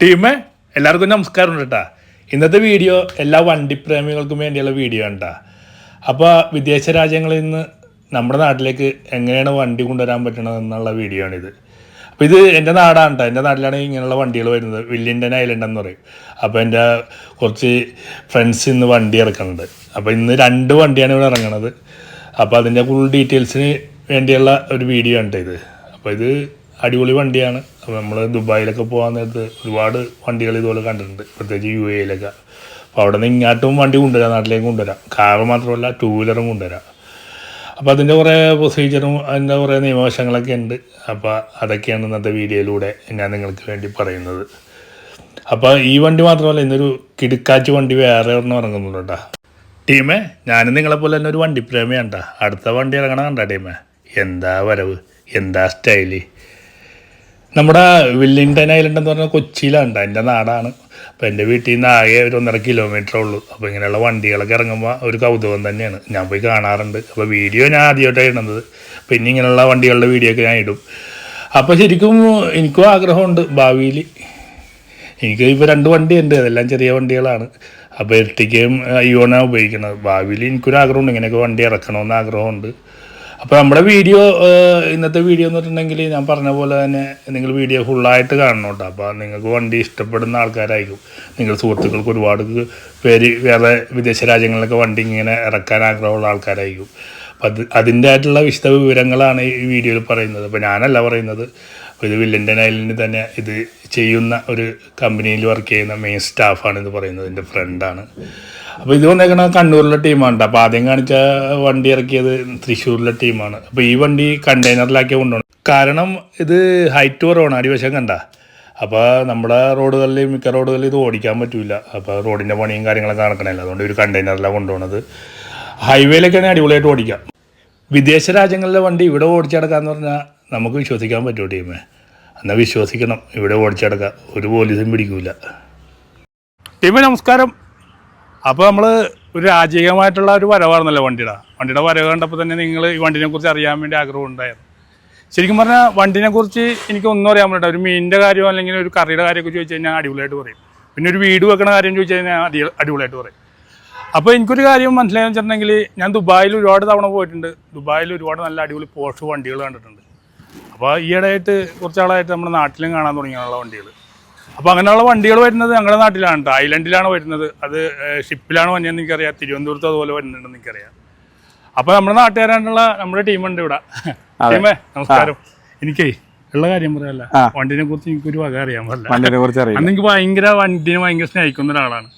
ടീമേ എല്ലാവർക്കും നമസ്കാരം കേട്ടാ. ഇന്നത്തെ വീഡിയോ എല്ലാ വണ്ടിപ്രേമികൾക്കും വേണ്ടിയുള്ള വീഡിയോ ആണ് കേട്ടോ. അപ്പോൾ വിദേശ രാജ്യങ്ങളിൽ നിന്ന് നമ്മുടെ നാട്ടിലേക്ക് എങ്ങനെയാണ് വണ്ടി കൊണ്ടുവരാൻ പറ്റണത് എന്നുള്ള വീഡിയോ ആണിത്. അപ്പോൾ ഇത് എൻ്റെ നാടാണ് കേട്ടോ. എൻ്റെ നാട്ടിലാണ് ഇങ്ങനെയുള്ള വണ്ടികൾ വരുന്നത്. വില്ലിംഗ്ടൺ ഐലൻഡ് എന്ന് പറയും. അപ്പോൾ എൻ്റെ കുറച്ച് ഫ്രണ്ട്സ് ഇന്ന് വണ്ടി ഇറക്കുന്നുണ്ട്. അപ്പോൾ ഇന്ന് 2 വണ്ടിയാണ് ഇവിടെ ഇറങ്ങുന്നത്. അപ്പോൾ അതിൻ്റെ ഫുൾ ഡീറ്റെയിൽസിന് വേണ്ടിയുള്ള ഒരു വീഡിയോ ആണ് ഇത്. അപ്പോൾ ഇത് അടിപൊളി വണ്ടിയാണ്. അപ്പോൾ നമ്മൾ ദുബായിലൊക്കെ പോകാൻ നേരത്ത് ഒരുപാട് വണ്ടികൾ ഇതുപോലെ കണ്ടിട്ടുണ്ട്, പ്രത്യേകിച്ച് UAE-യിലൊക്കെ. അപ്പോൾ അവിടെ നിന്ന് ഇങ്ങോട്ടും വണ്ടി കൊണ്ടുവരാം, നാട്ടിലേക്ക് കൊണ്ടുവരാം. കാറ് മാത്രമല്ല 2 വീലറും കൊണ്ടുവരാം. അപ്പോൾ അതിൻ്റെ കുറേ പ്രൊസീജിയറും അതിൻ്റെ കുറേ നിയമവശങ്ങളൊക്കെ ഉണ്ട്. അപ്പോൾ അതൊക്കെയാണ് ഇന്നത്തെ വീഡിയോയിലൂടെ ഞാൻ നിങ്ങൾക്ക് വേണ്ടി പറയുന്നത്. അപ്പോൾ ഈ വണ്ടി മാത്രമല്ല, ഇന്നൊരു കിടുക്കാച്ച് വണ്ടി വേറെ ഒരെണ്ണം ഇറങ്ങുന്നുണ്ട് കേട്ടോ. ടീമേ, ഞാനും നിങ്ങളെപ്പോലെ തന്നെ ഒരു വണ്ടിപ്രേമിയാണ് കേട്ടോ. അടുത്ത വണ്ടി ഇറങ്ങണം കണ്ട ടീമേ. എന്താ വരവ്, എന്താ സ്റ്റൈല്. നമ്മുടെ വില്ലിംഗ്ടൺ ഐലൻഡ് എന്ന് പറഞ്ഞാൽ കൊച്ചിയിലാണ്, എൻ്റെ നാടാണ്. അപ്പോൾ എൻ്റെ വീട്ടിൽ നിന്ന് ആകെ ഒരു 1.5 കിലോമീറ്റർ ഉള്ളൂ. അപ്പോൾ ഇങ്ങനെയുള്ള വണ്ടികളൊക്കെ ഇറങ്ങുമ്പോൾ ഒരു കൗതുകം തന്നെയാണ്. ഞാൻ പോയി കാണാറുണ്ട്. അപ്പോൾ വീഡിയോ ഞാൻ ആദ്യമായിട്ടാണ് ഇടുന്നത്. പിന്നെ ഇങ്ങനെയുള്ള വണ്ടികളുടെ വീഡിയോ ഒക്കെ ഞാൻ ഇടും. അപ്പോൾ ശരിക്കും എനിക്കും ആഗ്രഹമുണ്ട് ഭാവിയിൽ. എനിക്ക് ഇപ്പോൾ 2 വണ്ടിയുണ്ട്, അതെല്ലാം ചെറിയ വണ്ടികളാണ്. അപ്പോൾ എർട്ടിക്കയും ഇയോണാണ് ഉപയോഗിക്കുന്നത്. ഭാവിയിൽ എനിക്കൊരു ആഗ്രഹമുണ്ട്, ഇങ്ങനെയൊക്കെ വണ്ടി ഇറക്കണമെന്ന് ആഗ്രഹമുണ്ട്. അപ്പോൾ നമ്മുടെ വീഡിയോ, ഇന്നത്തെ വീഡിയോ എന്ന് പറഞ്ഞിട്ടുണ്ടെങ്കിൽ ഞാൻ പറഞ്ഞ പോലെ തന്നെ നിങ്ങൾ വീഡിയോ ഫുള്ളായിട്ട് കാണണം കേട്ടോ. അപ്പോൾ നിങ്ങൾക്ക് വണ്ടി ഇഷ്ടപ്പെടുന്ന ആൾക്കാരായിരിക്കും. നിങ്ങൾ സുഹൃത്തുക്കൾക്ക് ഒരുപാട് പേര് വേറെ വിദേശ രാജ്യങ്ങളിലൊക്കെ വണ്ടി ഇങ്ങനെ ഇറക്കാൻ ആഗ്രഹമുള്ള ആൾക്കാരായിരിക്കും. അപ്പോൾ അതിൻ്റെ ആയിട്ടുള്ള വിശദ വിവരങ്ങളാണ് ഈ വീഡിയോയിൽ പറയുന്നത്. അപ്പോൾ ഞാനല്ല പറയുന്നത്. അപ്പോൾ ഇത് വില്ലിംഗ്ടൺ ഐലൻഡിൽ തന്നെ ഇത് ചെയ്യുന്ന ഒരു കമ്പനിയിൽ വർക്ക് ചെയ്യുന്ന മെയിൻ സ്റ്റാഫാണ് ഇത് പറയുന്നത്. എൻ്റെ ഫ്രണ്ടാണ്. അപ്പോൾ ഇത് വന്നേക്കണ കണ്ണൂരിലെ ടീമാണ്. അപ്പോൾ ആദ്യം കാണിച്ച വണ്ടി ഇറക്കിയത് തൃശ്ശൂരിലെ ടീമാണ്. അപ്പോൾ ഈ വണ്ടി കണ്ടെയ്നറിലാക്കി കൊണ്ടുപോകണം. കാരണം ഇത് ഹൈറ്റ് കുറവാണ്, അടിവശം കണ്ട. അപ്പോൾ നമ്മുടെ റോഡുകളിൽ, മിക്ക റോഡുകളിൽ ഇത് ഓടിക്കാൻ പറ്റില്ല. അപ്പോൾ റോഡിൻ്റെ പണിയും കാര്യങ്ങളൊക്കെ നടക്കണമല്ലോ, അതുകൊണ്ട് ഒരു കണ്ടെയ്നറിലാണ് കൊണ്ടുപോകുന്നത്. ഹൈവേയിലൊക്കെയാണ് അടിപൊളിയായിട്ട് ഓടിക്കാം. വിദേശ രാജ്യങ്ങളിലെ വണ്ടി ഇവിടെ ഓടിച്ചടക്കാമെന്ന് പറഞ്ഞാൽ നമുക്ക് വിശ്വസിക്കാൻ പറ്റുമോ ടീമേ? എന്നാൽ വിശ്വസിക്കണം, ഇവിടെ ഓടിച്ചടക്കാം, ഒരു പോലീസും പിടിക്കില്ല. ടീമേ നമസ്കാരം. അപ്പോൾ നമ്മൾ ഒരു രാജകീയമായിട്ടുള്ള ഒരു വരവായിരുന്നല്ലോ വണ്ടിയുടെ വരവ് കണ്ടപ്പോൾ തന്നെ നിങ്ങൾ ഈ വണ്ടിനെക്കുറിച്ച് അറിയാൻ വേണ്ടി ആഗ്രഹം ഉണ്ടായിരുന്നു. ശരിക്കും പറഞ്ഞാൽ വണ്ടിനെക്കുറിച്ച് എനിക്കൊന്നും അറിയാൻ പറ്റില്ല. ഒരു മീനിൻ്റെ കാര്യമോ അല്ലെങ്കിൽ ഒരു കറിയുടെ കാര്യമൊക്കെ ചോദിച്ചു കഴിഞ്ഞാൽ അടിപൊളിയായിട്ട് പറയും. പിന്നെ ഒരു വീട് വെക്കണ കാര്യം ചോദിച്ചു കഴിഞ്ഞാൽ അടിപൊളിയായിട്ട് പറയും. അപ്പോൾ എനിക്കൊരു കാര്യം മനസ്സിലായെന്ന് വെച്ചിട്ടുണ്ടെങ്കിൽ, ഞാൻ ദുബായിൽ ഒരുപാട് തവണ പോയിട്ടുണ്ട്. ദുബായിൽ ഒരുപാട് നല്ല അടിപൊളി പോർഷ് വണ്ടികൾ കണ്ടിട്ടുണ്ട്. അപ്പോൾ ഈയിടെയായിട്ട് കുറച്ചാളായിട്ട് നമ്മുടെ നാട്ടിലും കാണാൻ തുടങ്ങിയുള്ള വണ്ടികൾ. അപ്പോൾ അങ്ങനെയുള്ള വണ്ടികൾ വരുന്നത് ഞങ്ങളുടെ നാട്ടിലാണ് കേട്ടോ. ഐലൻഡിലാണ് വരുന്നത്. അത് ഷിപ്പിലാണ് വന്നതെന്ന് എനിക്കറിയാം. തിരുവനന്തപുരത്ത് അതുപോലെ വരുന്നുണ്ടെന്ന് എനിക്കറിയാം. അപ്പോൾ നമ്മുടെ നാട്ടുകാരായിട്ടുള്ള നമ്മുടെ ടീമുണ്ട് ഇവിടെ. ടീമേ നമസ്കാരം. എനിക്കേ ഉള്ള കാര്യം പറയാല്ല, വണ്ടിനെ കുറിച്ച് എനിക്കൊരു വക അറിയാൻ പറ്റില്ല. അന്നെനിക്ക് വണ്ടിനെ ഭയങ്കര സ്നേഹിക്കുന്ന ഒരാളാണ്.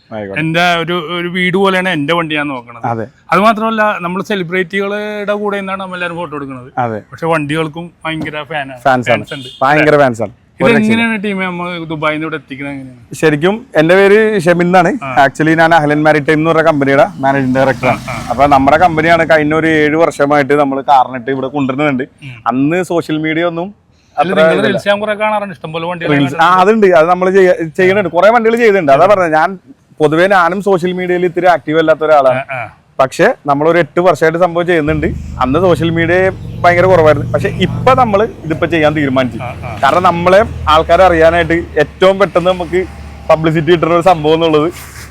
എൻ്റെ ഒരു വീട് പോലെയാണ് എൻ്റെ വണ്ടി ഞാൻ നോക്കണത്. അത് മാത്രമല്ല, നമ്മൾ സെലിബ്രിറ്റികളുടെ കൂടെ നിന്നാണ് നമ്മളെല്ലാവരും ഫോട്ടോ എടുക്കുന്നത്. പക്ഷെ വണ്ടികൾക്കും ഭയങ്കര ഫാൻസ് ഉണ്ട്. ഇതെങ്ങനെയാണ് ടീമേ നമ്മൾ ദുബായിൽ നിന്ന് ഇവിടെ എത്തിക്കുന്നത്? എങ്ങനെയാണ്? ശരിക്കും എന്റെ പേര് ഷെമിൻ എന്നാണ്. ആക്ച്വലി ഞാൻ അഹ്ലൻ മാരിടൈം എന്ന് പറഞ്ഞ കമ്പനിയുടെ മാനേജിംഗ് ഡയറക്ടറാണ്. അപ്പൊ നമ്മുടെ കമ്പനിയാണ് കഴിഞ്ഞ ഒരു 7 വർഷമായിട്ട് നമ്മൾ കാറിനിട്ട് ഇവിടെ കൊണ്ടുവരുന്നുണ്ട്. അന്ന് സോഷ്യൽ മീഡിയ ഒന്നും അതുണ്ട്. അത് നമ്മൾ ചെയ്യുന്നുണ്ട്, കുറെ വണ്ടികൾ ചെയ്തിട്ടുണ്ട്. അതാ പറഞ്ഞത്, ഞാൻ പൊതുവേ ഞാനും സോഷ്യൽ മീഡിയയിൽ ഇത്തിരി ആക്റ്റീവ് അല്ലാത്ത ഒരാളാണ്. പക്ഷെ നമ്മളൊരു 8 വർഷമായിട്ട് സംഭവം ചെയ്യുന്നുണ്ട്. അന്ന് സോഷ്യൽ മീഡിയ ഭയങ്കര കുറവായിരുന്നു. പക്ഷെ ഇപ്പൊ നമ്മൾ ഇതിപ്പോ ചെയ്യാൻ തീരുമാനിച്ചു. കാരണം നമ്മളെ ആൾക്കാരെ അറിയാനായിട്ട് ഏറ്റവും പെട്ടെന്ന് നമുക്ക് പബ്ലിസിറ്റി കിട്ടുന്ന ഒരു സംഭവം എന്നുള്ളത്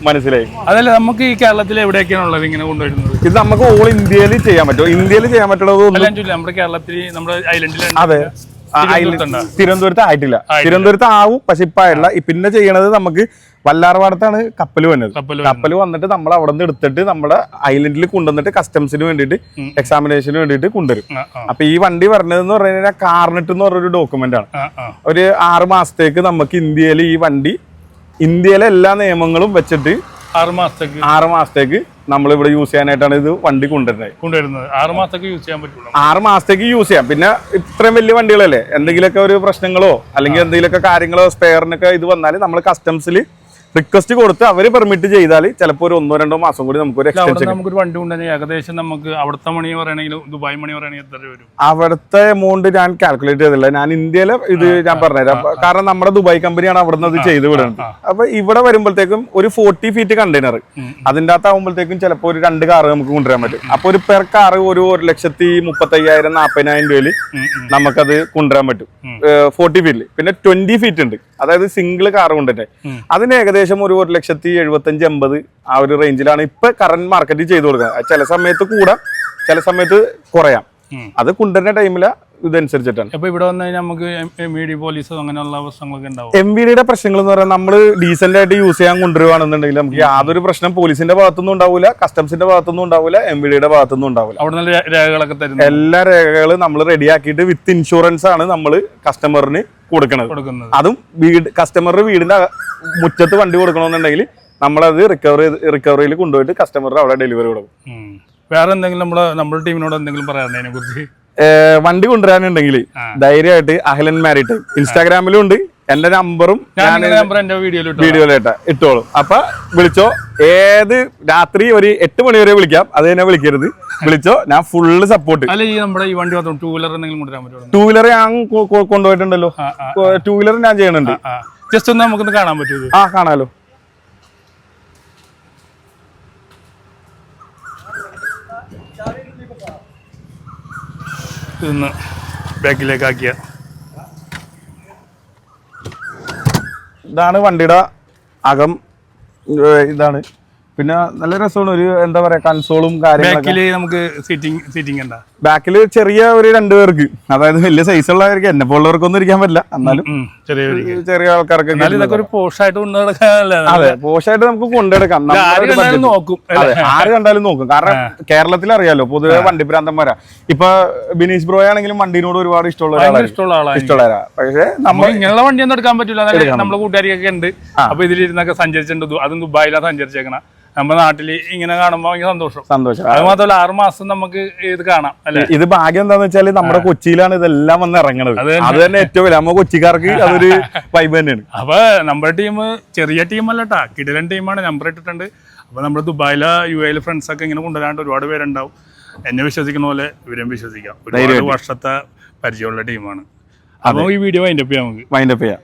മനസ്സിലായി. അതല്ല, നമുക്ക് ഈ കേരളത്തിൽ എവിടെയൊക്കെയാണുള്ളത് ഇങ്ങനെ കൊണ്ടുവരുന്നത്? ഇത് നമുക്ക് ഓൾ ഇന്ത്യയിൽ ചെയ്യാൻ പറ്റും. ഇന്ത്യയിൽ ചെയ്യാൻ പറ്റുള്ളത് നമ്മുടെ കേരളത്തിൽ, നമ്മുടെ ഐലൻഡിൽ. അതെ, തിരുവനന്തപുരത്ത് ആയിട്ടില്ല. തിരുവനന്തപുരത്ത് ആവും, പക്ഷെ ഇപ്പൊ ആയിട്ടില്ല. പിന്നെ ചെയ്യണത് നമുക്ക് വല്ലാർപാടത്താണ് കപ്പൽ വന്നത്. കപ്പൽ വന്നിട്ട് നമ്മൾ അവിടെ നിന്ന് എടുത്തിട്ട് നമ്മുടെ ഐലൻഡിൽ കൊണ്ടുവന്നിട്ട് കസ്റ്റംസിന് വേണ്ടിയിട്ട് എക്സാമിനേഷന് വേണ്ടിയിട്ട് കൊണ്ടുവരും. അപ്പൊ ഈ വണ്ടി പറഞ്ഞതെന്ന് പറഞ്ഞു കഴിഞ്ഞാൽ കാർനെറ്റ് എന്ന് പറഞ്ഞൊരു ഡോക്യുമെന്റ് ആണ്. ഒരു 6 മാസത്തേക്ക് നമുക്ക് ഇന്ത്യയിൽ ഈ വണ്ടി, ഇന്ത്യയിലെ എല്ലാ നിയമങ്ങളും വെച്ചിട്ട് 6 മാസത്തേക്ക് നമ്മൾ ഇവിടെ യൂസ് ചെയ്യാനായിട്ടാണ് ഇത് വണ്ടി കൊണ്ടുവരുന്നത്. 6 മാസത്തേക്ക് യൂസ് ചെയ്യാൻ പറ്റുള്ളൂ. 6 മാസത്തേക്ക് യൂസ് ചെയ്യാം. പിന്നെ ഇത്രയും വലിയ വണ്ടികളല്ലേ, എന്തെങ്കിലുമൊക്കെ ഒരു പ്രശ്നങ്ങളോ അല്ലെങ്കിൽ എന്തെങ്കിലുമൊക്കെ കാര്യങ്ങളോ സ്പെയറിനൊക്കെ ഇത് വന്നാൽ നമ്മൾ കസ്റ്റംസിൽ റിക്വസ്റ്റ് കൊടുത്ത് അവര് പെർമിറ്റ് ചെയ്താൽ ചിലപ്പോൾ ഒരു 1-2 മാസം കൂടി നമുക്ക് നമുക്കൊരു വണ്ടി ഉണ്ടെങ്കിൽ ഏകദേശം നമുക്ക് അവിടുത്തെ മണി പറയണമെങ്കിൽ ദുബായ് മണി പറയണമെങ്കിൽ എത്ര വരും? അവിടുത്തെ എമൗണ്ട് ഞാൻ കാൽക്കുലേറ്റ് ചെയ്തില്ല. ഞാൻ ഇന്ത്യയിലെ ഇത് ഞാൻ പറഞ്ഞുതരാം. കാരണം നമ്മുടെ ദുബായ് കമ്പനിയാണ് അവിടെ നിന്ന് അത് ചെയ്ത് വിടുന്നത്. അപ്പൊ ഇവിടെ വരുമ്പോഴത്തേക്കും ഒരു 40 ഫീറ്റ് കണ്ടെയ്നർ, അതിൻ്റെ അകത്ത് ആകുമ്പോഴത്തേക്കും ചിലപ്പോൾ ഒരു 2 കാറ് നമുക്ക് കൊണ്ടുവരാൻ പറ്റും. അപ്പൊ ഒരു പെർ കാറ് ഒരു 1,35,000-40,000 രൂപയിൽ നമുക്കത് കൊണ്ടുവരാൻ പറ്റും 40 ഫീറ്റിൽ. പിന്നെ 20 ഫീറ്റ് ഉണ്ട്, അതായത് സിംഗിൾ കാർ കൊണ്ടിട്ട് അതിന് ഏകദേശം ഒരു 1,75,80 ആ ഒരു റേഞ്ചിലാണ് ഇപ്പൊ കറന്റ് മാർക്കറ്റിൽ ചെയ്തു കൊടുക്കുന്നത്. ചില സമയത്ത് കൂടാം, ചില സമയത്ത് കുറയാം. അത് കൊണ്ടുവരുന്ന ടൈമില് ഇതനുസരിച്ചിട്ടാണ്. അപ്പൊ ഇവിടെ വന്നു കഴിഞ്ഞാൽ നമുക്ക് MVD പോലീസോ അങ്ങനെയുള്ള പ്രശ്നങ്ങളൊക്കെ ഉണ്ടാവും. MVD പ്രശ്നങ്ങൾ എന്ന് പറഞ്ഞാൽ നമ്മള് ഡീസന്റ് ആയിട്ട് യൂസ് ചെയ്യാൻ കൊണ്ടുവരുവാണെന്നുണ്ടെങ്കിൽ നമുക്ക് യാതൊരു പ്രശ്നം പോലീസിന്റെ ഭാഗത്തുനിന്നും ഉണ്ടാവില്ല, കസ്റ്റംസിന്റെ ഭാഗത്തുനിന്നും ഉണ്ടാവില്ല, MVD ഭാഗത്തുനിന്നും ഉണ്ടാവില്ല. അവിടെ രേഖകളൊക്കെ തരുന്നു. എല്ലാ രേഖകളും നമ്മൾ റെഡിയാക്കിയിട്ട് വിത്ത് ഇൻഷുറൻസ് ആണ് നമ്മൾ കസ്റ്റമറിന് കൊടുക്കുന്നത്. അതും കസ്റ്റമറുടെ വീടിന്റെ മുറ്റത്ത് വണ്ടി കൊടുക്കണമെന്നുണ്ടെങ്കിൽ നമ്മളത് റിക്കവറിയിൽ കൊണ്ടുപോയിട്ട് കസ്റ്റമറിന് അവിടെ ഡെലിവറി കൊടുക്കും. വേറെ എന്തെങ്കിലും നമ്മുടെ ടീമിനോട് എന്തെങ്കിലും പറയാറുണ്ട് അതിനെ കുറിച്ച്? വണ്ടി കൊണ്ടുവരാനുണ്ടെങ്കിൽ ധൈര്യമായിട്ട് അഹ്ലൻ മാരിടൈം ഇൻസ്റ്റാഗ്രാമിലും ഉണ്ട്. എന്റെ നമ്പറും വീഡിയോയിലേട്ടാ ഇട്ടോളും. അപ്പൊ വിളിച്ചോ, ഏത് രാത്രി ഒരു 8 മണി വരെ വിളിക്കാം, അത് തന്നെ വിളിക്കരുത്, വിളിച്ചോ, ഞാൻ ഫുള്ള് സപ്പോർട്ട്. ടൂ വീലർ ഞാൻ കൊണ്ടുപോയിട്ടുണ്ടല്ലോ, 2 വീലർ ഞാൻ ചെയ്യണുണ്ട്. ജസ്റ്റ് ഒന്ന് നമുക്കൊന്ന് കാണാൻ പറ്റുമോ? ആ കാണാലോ. ഇതൊന്ന് ബാക്കിലേക്ക് ആക്കിയ ഇതാണ് വണ്ടിയുടെ അകം. ഇതാണ് പിന്നെ നല്ല രസമാണ്. ഒരു എന്താ പറയാ കൺസോളും കാര്യങ്ങളൊക്കെ. നമുക്ക് സീറ്റിംഗ് ഉണ്ടാ ബാക്കിൽ ചെറിയ ഒരു 2 പേർക്ക്, അതായത് വലിയ സൈസ് ഉള്ളവർക്ക്, എന്നെ പോലുള്ളവർക്കൊന്നും ഇരിക്കാൻ പറ്റില്ല, എന്നാലും ചെറിയ ആൾക്കാർക്ക് അതെ പോഷായിട്ട് നമുക്ക് കൊണ്ടെടുക്കാം. ആര് കണ്ടാലും നോക്കും. കാരണം കേരളത്തിൽ അറിയാലോ പൊതുവെ വണ്ടി ഭ്രാന്തന്മാരാ. ഇപ്പൊ ബിനീഷ് ബ്രോ ആണെങ്കിലും വണ്ടിനോട് ഒരുപാട് ഇഷ്ടമുള്ള ആളാ. പക്ഷേ നമ്മൾ ഇങ്ങനെയുള്ള വണ്ടിയൊന്നും എടുക്കാൻ പറ്റില്ല. നമ്മളെ കൂട്ടുകാരിയൊക്കെ ഉണ്ട്. അപ്പൊ ഇതിലിരുന്നൊക്കെ സഞ്ചരിച്ചിട്ടുണ്ട്. അതും ദുബായിലാണ് സഞ്ചരിച്ചേക്കണ. നമ്മുടെ നാട്ടില് ഇങ്ങനെ കാണുമ്പോ സന്തോഷം. അത് മാത്രമല്ല 6 മാസം നമുക്ക് ഇത് കാണാം അല്ലെ. ഇത് ഭാഗ്യം എന്താന്ന് വെച്ചാല് നമ്മുടെ കൊച്ചിയിലാണ് ഇതെല്ലാം വന്ന് ഇറങ്ങണത്. അത് തന്നെ ഏറ്റവും വലിയ നമ്മ കൊച്ചിക്കാർക്ക് അതൊരു വൈബ് തന്നെയാണ്. അപ്പൊ നമ്മുടെ ടീം ചെറിയ ടീമല്ലട്ടാ, കിടിലൻ ടീമാണ്. നമ്പർ ഇട്ടിട്ടുണ്ട്. അപ്പൊ നമ്മുടെ ദുബായിലെ UAE ഫ്രണ്ട്സ് ഒക്കെ ഇങ്ങനെ കൊണ്ടുവരാണ്ട് ഒരുപാട് പേരുണ്ടാവും. എന്നെ വിശ്വസിക്കുന്ന പോലെ ഇവരെയും വിശ്വസിക്കാം. ഒരുപാട് വർഷത്തെ പരിചയമുള്ള ടീമാണ്. അപ്പൊ ഈ വീഡിയോ വൈൻഡപ്പ് ചെയ്യാം.